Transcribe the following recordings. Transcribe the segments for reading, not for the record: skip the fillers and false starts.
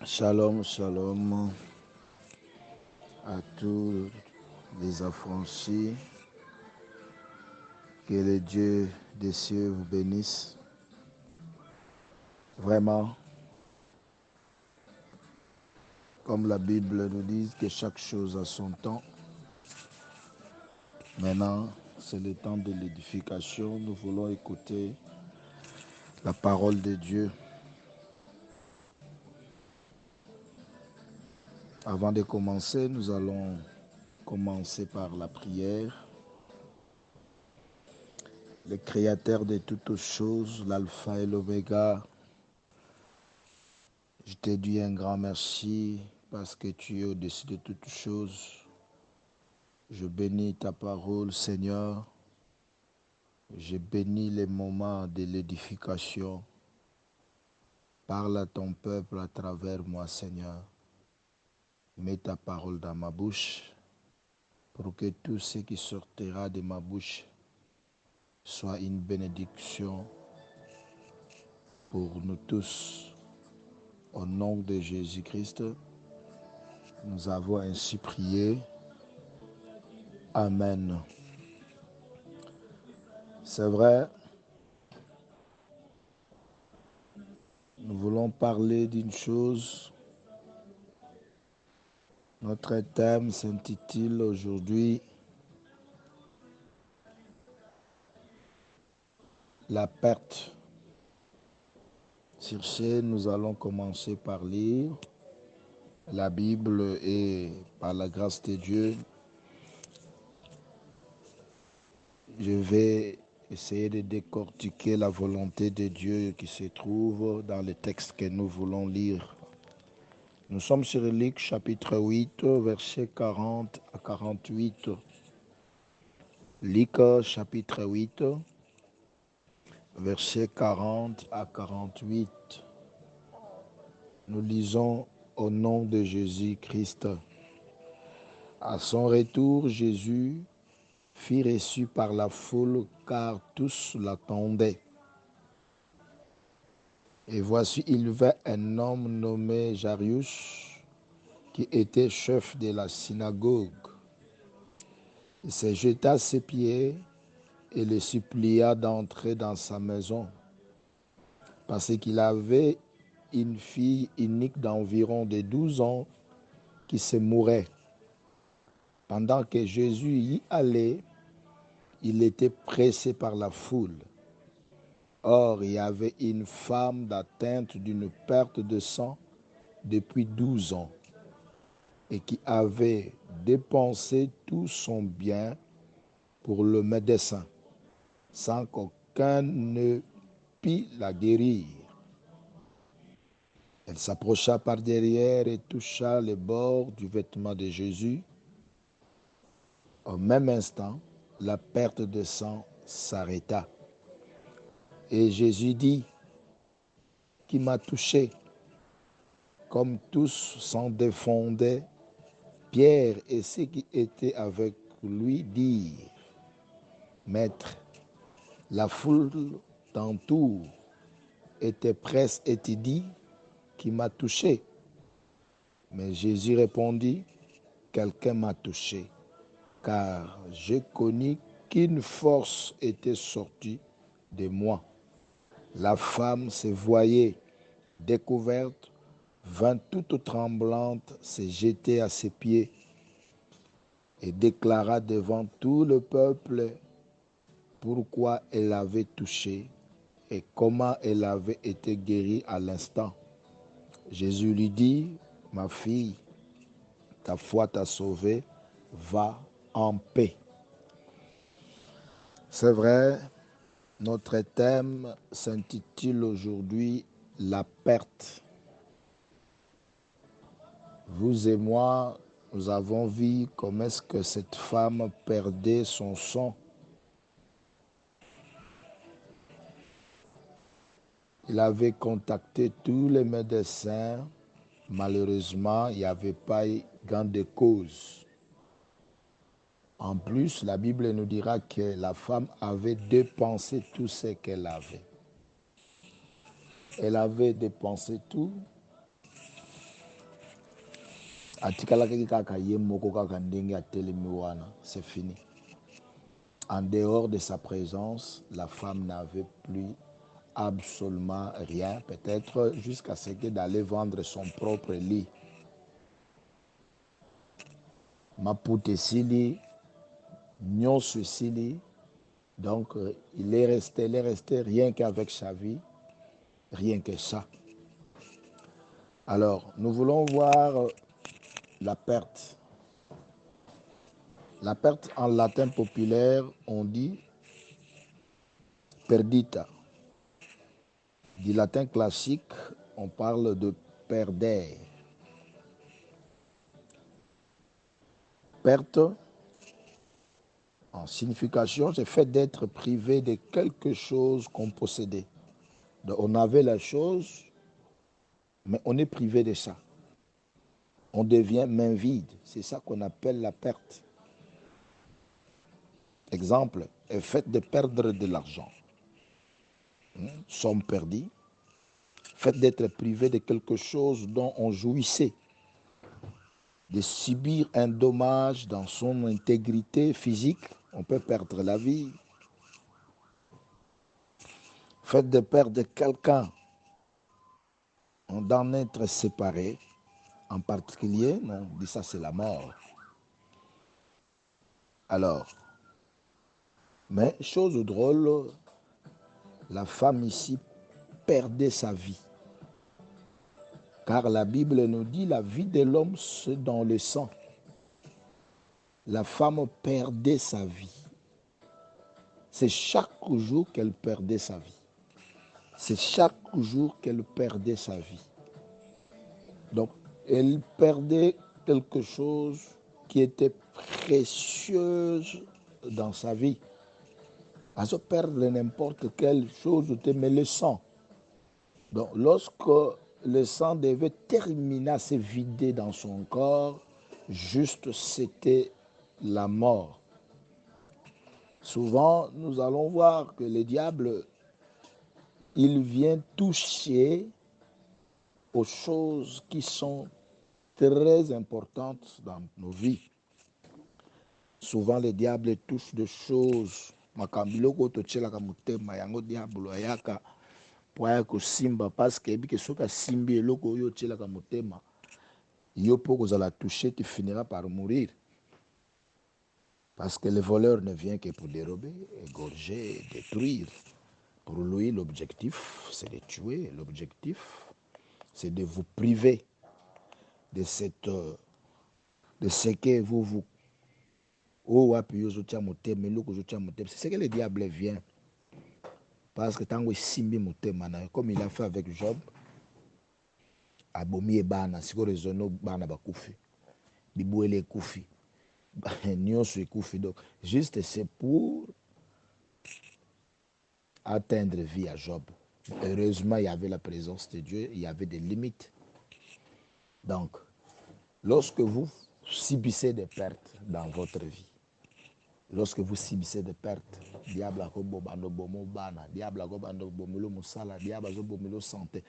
Shalom, shalom à tous les affranchis. Que le Dieu des cieux vous bénisse. Vraiment, comme la Bible nous dit, que chaque chose a son temps. Maintenant, c'est le temps de l'édification. Nous voulons écouter la parole de Dieu. Avant de commencer, nous allons commencer par la prière. Le Créateur de toutes choses, l'Alpha et l'Oméga, je te dis un grand merci parce que tu es au-dessus de toutes choses. Je bénis ta parole, Seigneur. Je bénis les moments de l'édification. Parle à ton peuple à travers moi, Seigneur. Mets ta parole dans ma bouche pour que tout ce qui sortira de ma bouche soit une bénédiction pour nous tous. Au nom de Jésus-Christ, nous avons ainsi prié. Amen. C'est vrai, nous voulons parler d'une chose. Notre thème s'intitule aujourd'hui « La perte ». Sur ce, nous allons commencer par lire la Bible et par la grâce de Dieu, je vais essayer de décortiquer la volonté de Dieu qui se trouve dans le texte que nous voulons lire. Nous sommes sur Luc chapitre 8, versets 40 à 48. Luc chapitre 8, versets 40 à 48. Nous lisons au nom de Jésus-Christ. À son retour, Jésus fut reçu par la foule car tous l'attendaient. Et voici, il vint un homme nommé Jairus, qui était chef de la synagogue. Il se jeta à ses pieds et le supplia d'entrer dans sa maison, parce qu'il avait une fille unique d'environ de 12 ans qui se mourait. Pendant que Jésus y allait, il était pressé par la foule. Or, il y avait une femme atteinte d'une perte de sang depuis 12 ans et qui avait dépensé tout son bien pour le médecin, sans qu'aucun ne pût la guérir. Elle s'approcha par derrière et toucha le bord du vêtement de Jésus. Au même instant, la perte de sang s'arrêta. Et Jésus dit, « Qui m'a touché ?» Comme tous s'en défendaient, Pierre et ceux qui étaient avec lui dirent, « Maître, la foule t'entoure et tes presse et te dit, qui m'a touché ?» Mais Jésus répondit, « Quelqu'un m'a touché, car j'ai connu qu'une force était sortie de moi. » La femme se voyait découverte, vint toute tremblante se jeter à ses pieds et déclara devant tout le peuple pourquoi elle l'avait touché et comment elle avait été guérie à l'instant. Jésus lui dit, « Ma fille, ta foi t'a sauvée, va en paix. » C'est vrai, notre thème s'intitule aujourd'hui « La perte ». Vous et moi, nous avons vu comment est-ce que cette femme perdait son sang. Il avait contacté tous les médecins. Malheureusement, il n'y avait pas gain de cause. En plus, la Bible nous dira que la femme avait dépensé tout ce qu'elle avait. Elle avait dépensé tout. atikalaki kaka ye moko kaka ndenge atelemi wana, c'est fini. En dehors de sa présence, la femme n'avait plus absolument rien, peut-être jusqu'à ce que d'aller vendre son propre lit. Maputa esili, nyonso esili. Donc, il est resté rien qu'avec sa vie, rien que ça. Alors, nous voulons voir la perte. La perte en latin populaire, on dit perdita. Du latin classique, on parle de perdere. Perte, en signification, c'est le fait d'être privé de quelque chose qu'on possédait. Donc, on avait la chose, mais on est privé de ça. On devient main vide. C'est ça qu'on appelle la perte. Exemple, le fait de perdre de l'argent. Somme perdue. Fait d'être privé de quelque chose dont on jouissait. De subir un dommage dans son intégrité physique. On peut perdre la vie. Fait de perdre quelqu'un, d'en être séparé. En particulier, on dit ça, c'est la mort. Alors, mais chose drôle, la femme ici perdait sa vie. Car la Bible nous dit la vie de l'homme, c'est dans le sang. La femme perdait sa vie. C'est chaque jour qu'elle perdait sa vie. C'est chaque jour qu'elle perdait sa vie. Donc, elle perdait quelque chose qui était précieuse dans sa vie. Elle se perdre n'importe quelle chose, mais le sang. Donc, lorsque le sang devait terminer à se vider dans son corps, juste c'était la mort. Souvent, nous allons voir que le diable, il vient toucher aux choses qui sont très importantes dans nos vies. Souvent, le diable touche des choses. Makambiloko tochelaka mutema yango diable ayaka poya kosimba parce que ebi ke soka simbi eloko oyo tochelaka mutema yo po kozala toucher, tu finiras par mourir. Parce que le voleur ne vient que pour dérober, égorger, détruire. Pour lui, l'objectif, c'est de tuer. L'objectif, c'est de vous priver de ce que vous c'est ce que le diable vient. Parce que tant que simbi mutema, comme il a fait avec Job, abomi e bana, si vous raisonnez bana bakufi, bibouele kufi, nyonso ekufi. Donc, juste c'est pour atteindre vie à Job. Heureusement, il y avait la présence de Dieu, il y avait des limites. Donc, lorsque vous subissez des pertes dans votre vie, lorsque vous subissez des pertes, diable santé,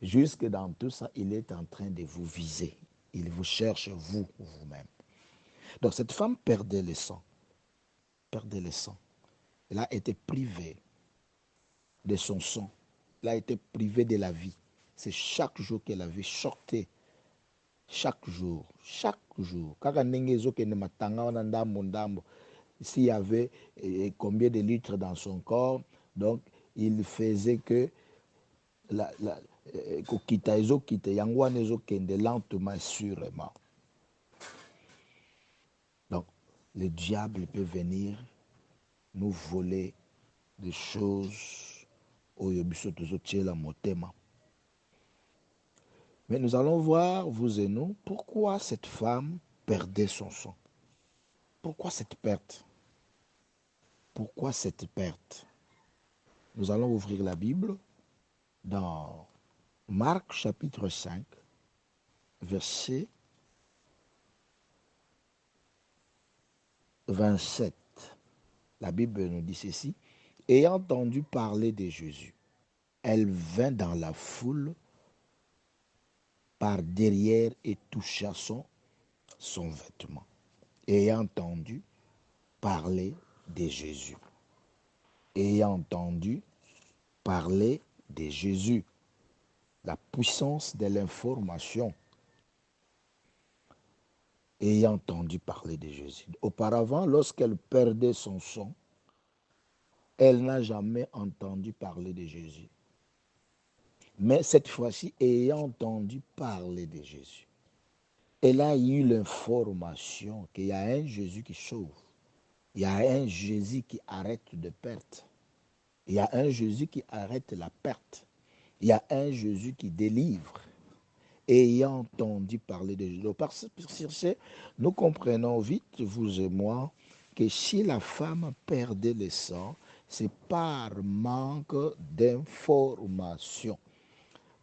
jusque dans tout ça, il est en train de vous viser. Il vous cherche vous-même. Donc cette femme perdait le sang. Perdait le sang. Elle a été privée de son sang. Elle a été privée de la vie. C'est chaque jour qu'elle avait sorti. Chaque jour. Chaque jour. S'il y avait combien de litres dans son corps, donc il faisait que lentement, sûrement. Donc, le diable peut venir nous voler des choses. Mais nous allons voir, vous et nous, pourquoi cette femme perdait son sang. Pourquoi cette perte? Pourquoi cette perte? Nous allons ouvrir la Bible dans Marc chapitre 5, verset 27. La Bible nous dit ceci. Ayant entendu parler de Jésus, elle vint dans la foule par derrière et toucha son son vêtement, ayant entendu parler de Jésus. Ayant entendu parler de Jésus. La puissance de l'information. Ayant entendu parler de Jésus. Auparavant, lorsqu'elle perdait son son, elle n'a jamais entendu parler de Jésus. Mais cette fois-ci, ayant entendu parler de Jésus, elle a eu l'information qu'il y a un Jésus qui sauve. Il y a un Jésus qui arrête de perdre. Il y a un Jésus qui arrête la perte. Il y a un Jésus qui délivre. Ayant entendu parler de Jésus. Sur ce, nous comprenons vite, vous et moi, que si la femme perdait le sang, c'est par manque d'information.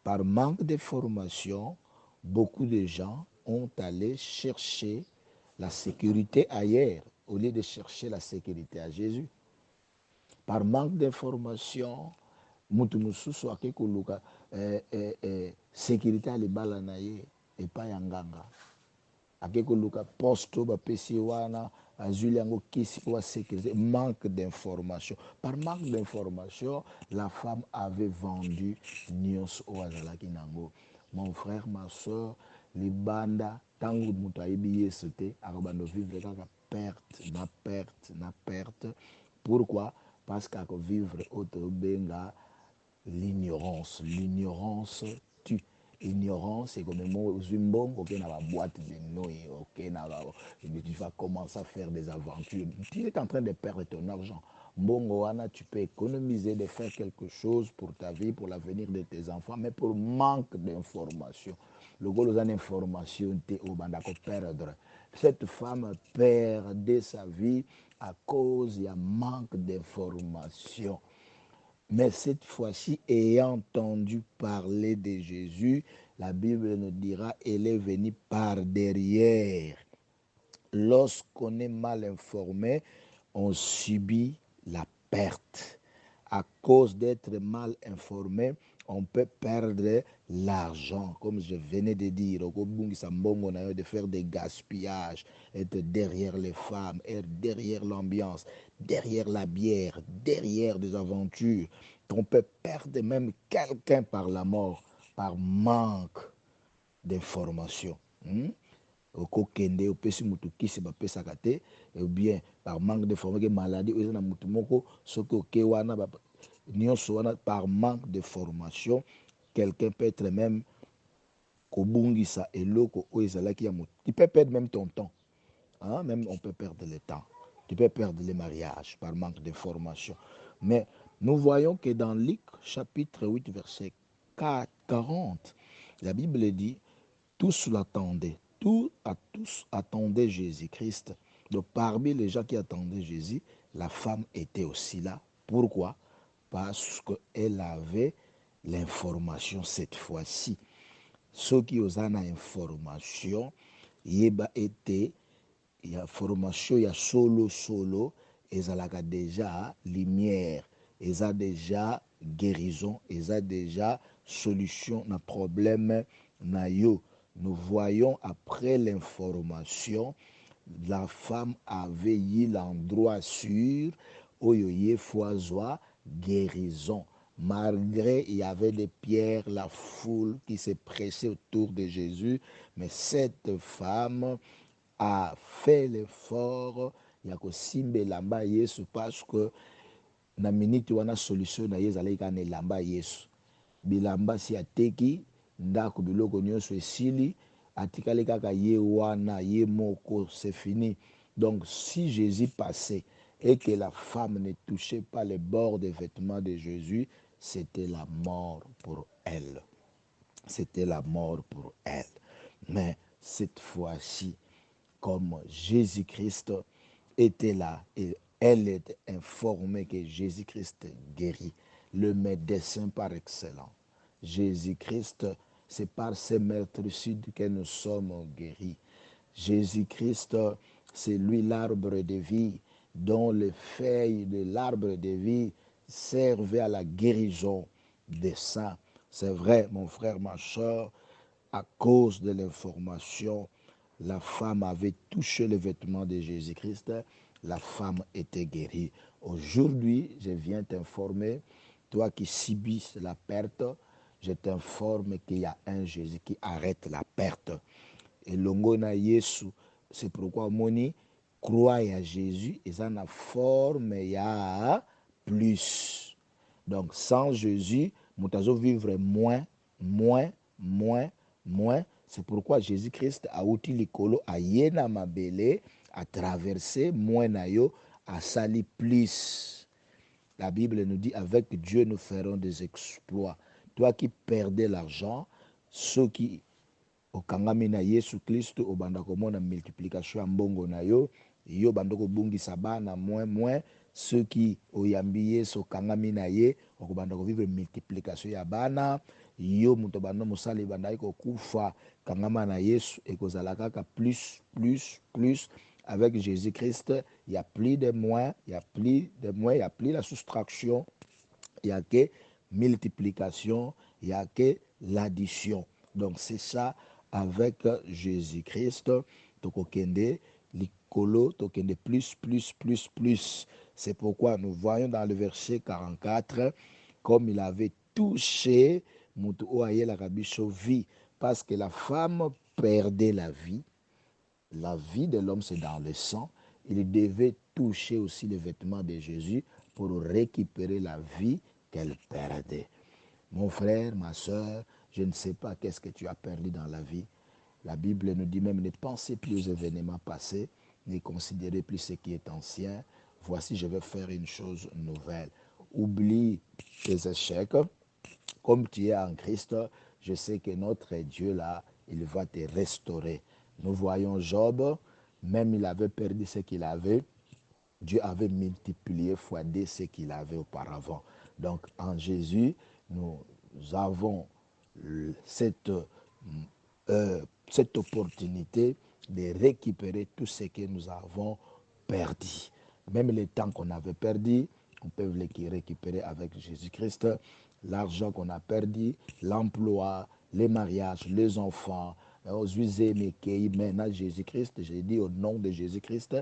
Par manque d'information, beaucoup de gens ont allé chercher la sécurité ailleurs au lieu de chercher la sécurité à Jésus. Par manque d'information, mutu mususu akekoluka sécurité alibala na ye epai ya nganga akekoluka poste bapesi wana azwili yango kisi po sécurité. Manque d'information. Par manque d'information, la femme avait vendu nyonso oyo azalaki nango. Mon frère, ma soeur, libanda ntango moto ayebi yesu te akobanda vivre kaka perte na perte na perte. Pourquoi? Parce qu'akovivre oyo tobenga l'ignorance. L'ignorance tue. Ignorance, et comme moi, ok, na la boîte de nuit, ok, tu vas commencer à faire des aventures. Tu es en train de perdre ton argent. Mbongo wana, tu peux économiser, de faire quelque chose pour ta vie, pour l'avenir de tes enfants, mais pour manque d'information. Le gros d'information, tu es au bandako perdre. Cette femme perdait sa vie à cause d'un manque d'information. Mais cette fois-ci, ayant entendu parler de Jésus, la Bible nous dira, elle est venue par derrière. Lorsqu'on est mal informé, on subit la perte. À cause d'être mal informé, on peut perdre l'argent, comme je venais de dire, de faire des gaspillages, être derrière les femmes, être derrière l'ambiance, derrière la bière, derrière des aventures. On peut perdre même quelqu'un par la mort, par manque d'information. Okokende opesi mutu kisi bapesaka te, ou bien par manque d'information, maladie oyo na mutu moko soki oke wana nyonso wana par manque de formation, quelqu'un peut être même kobungisa eloko oyo ezalaki ya mutu. Tu peux perdre même ton temps. Même on peut perdre le temps. Tu peux perdre le mariage par manque de formation. Mais nous voyons que dans Luc chapitre 8 verset 40, la Bible dit, tous l'attendaient. Tous attendaient Jésus-Christ. Donc parmi les gens qui attendaient Jésus, la femme était aussi là. Pourquoi? Parce qu'elle avait l'information cette fois-ci. Ceux qui ont l'information, yeba était, il y a formation, il y a solo, ils ont déjà lumière, ils ont déjà guérison, ils ont déjà solution na problème na yo. Nous voyons après l'information, la femme avait eu l'endroit sûr où il y avait guérison. Malgré il y avait des pierres, la foule qui se pressait autour de Jésus, mais cette femme a fait l'effort ya kosimba elamba Yesu parce que na minute wana solution na ye ezalaki kaka na elamba Yesu. Bilamba si ateki ndako biloko nyonso esili, atikali kaka ye wana ye moko, c'est fini. Donc si Jésus passait et que la femme ne touchait pas les bords des vêtements de Jésus, c'était la mort pour elle. C'était la mort pour elle. Mais cette fois-ci, comme Jésus-Christ était là et elle était informée que Jésus-Christ guérit, le médecin par excellence. Jésus-Christ, c'est par ses meurtrissures que nous sommes guéris. Jésus-Christ, c'est lui l'arbre de vie, dont les feuilles de l'arbre de vie servaient à la guérison des saints. C'est vrai, mon frère, ma soeur, à cause de l'information, la femme avait touché le vêtement de Jésus-Christ, la femme était guérie. Aujourd'hui, je viens t'informer, toi qui subis la perte, je t'informe qu'il y a un Jésus qui arrête la perte. Et l'ongona Yesu, c'est pourquoi moni croix à Jésus, ils ont la forme ya plus. Donc sans Jésus, nous allons vivre moins, moins, moins, moins. C'est pourquoi Jésus-Christ a outil likolo a yena mabele, a traversé moins na yo, a sali plus. La Bible nous dit, avec Dieu, nous ferons des exploits. Toi qui perdais l'argent, ceux qui okangami na Yesu Kristo obanda komona multiplication ya mbongo na yo, yo banda kobungisa bana moins ceux qui oyambi Yesu okangami na ye okobanda kovivre multiplication ya bana, yo moto banda mosali bandaki kokufa kangama na Yesu ekozala kaka plus avec Jésus-Christ. Il y a plus de moins, il y a plus de moins, il y a plus la soustraction, il y a que multiplication, il y a que l'addition. Donc c'est ça avec Jésus-Christ. Tokokende likolo, tokende plus. C'est pourquoi nous voyons dans le verset 44, comme il avait touché mutu oaye la rabicho vie, parce que la femme perdait la vie. La vie de l'homme, c'est dans le sang. Il devait toucher aussi les vêtements de Jésus pour récupérer la vie qu'elle perdait. Mon frère, ma soeur, je ne sais pas qu'est-ce que tu as perdu dans la vie. La Bible nous dit même, ne pensez plus aux événements passés, ne considérez plus ce qui est ancien. Voici, je vais faire une chose nouvelle. Oublie tes échecs. Comme tu es en Christ, je sais que notre Dieu là, il va te restaurer. Nous voyons Job, même il avait perdu ce qu'il avait, Dieu avait multiplié fois 2 ce qu'il avait auparavant. Donc en Jésus, nous avons cette opportunité de récupérer tout ce que nous avons perdu. Même le temps qu'on avait perdu, on peut le récupérer avec Jésus-Christ. L'argent qu'on a perdu, l'emploi, les mariages, les enfants, maintenant Jésus-Christ, j'ai dit au nom de Jésus-Christ,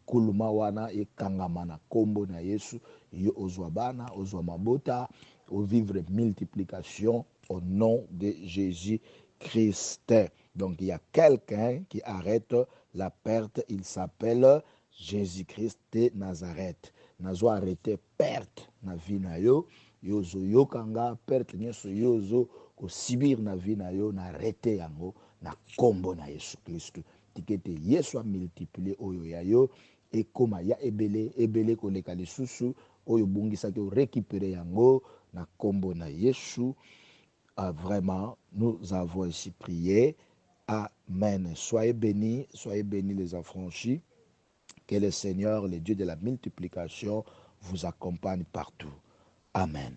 kuluma wana ekangamana kombo na Yesu, yo ozwa bana, ozwa mabota, au vivre multiplication au nom de Jésus-Christ. Donc il y a quelqu'un qui arrête la perte, il s'appelle Jésus-Christ de Nazareth. Nazo arrêter perte na vie na yo, yozo yokanga perte nyeso yozo ko sibir na vie na yo na arrêter yango na kombo na Yesu Kristo. Tikete Yesu a multiplié oyo ya yo ekoma ya ebele koleka lisusu oyo bungisaki o récupérer yango na kombo na Yesu. Vraiment, nous avons ici prié. Amen. Soyez bénis les affranchis. Que le Seigneur, le Dieu de la multiplication, vous accompagne partout. Amen.